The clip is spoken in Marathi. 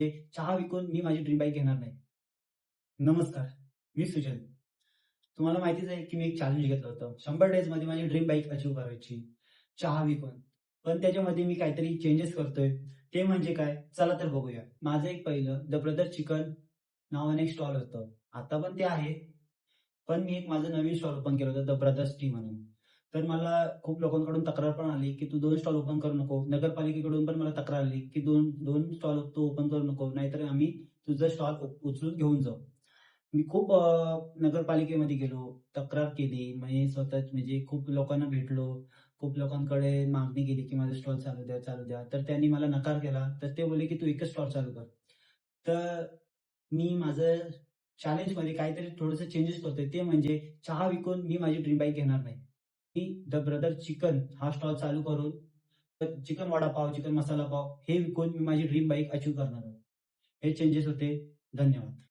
ते चहा विकून मी माझी ड्रीम बाईक घेणार नाही. नमस्कार, मी सुजल. तुम्हाला माहितीच आहे, की मी एक चॅलेंज घेतलं होतं. 100 डेजमध्ये माझी ड्रीम बाईक अचीव्ह करायची, चहा विकून. पण त्याच्यामध्ये मी काहीतरी चेंजेस करतोय. ते म्हणजे काय? चला तर बघूया. माझं एक पहिलं द ब्रदर चिकन नावाने एक स्टॉल होतं. आता पण ते आहे. पण मी एक माझं नवीन स्टॉल ओपन केलं होतं द ब्रदर्स टी म्हणून. तर मला खूप लोकांकडून तक्रार पण आली, की "तू 2 स्टॉल ओपन करू नको." नगरपालिकेकडून पण मला तक्रार आली, की "2 स्टॉल तू ओपन करू नको, नाहीतर आम्ही तुझं स्टॉल उचलून घेऊन जाऊ." मी खूप नगरपालिकेमध्ये गेलो, तक्रार केली. म्हणजे स्वतःच म्हणजे खूप लोकांना भेटलो. खूप लोकांकडे मागणी केली, की माझा स्टॉल चालू द्या, चालू द्या. तर त्यांनी मला नकार केला. तर ते बोलले, की "तू एकच स्टॉल चालू कर." तर मी माझं चॅलेंजमध्ये काहीतरी थोडंसं चेंजेस करतोय. ते म्हणजे चहा विकून मी माझी ड्रीम बाईक घेणार नाही. मी द ब्रदर चिकन हा स्टॉल चालू करून चिकन वडापाव, चिकन मसाला पाव हे विकून मी माझी ड्रीम बाईक अचीव्ह करणार आहे. हे चेंजेस होते. धन्यवाद.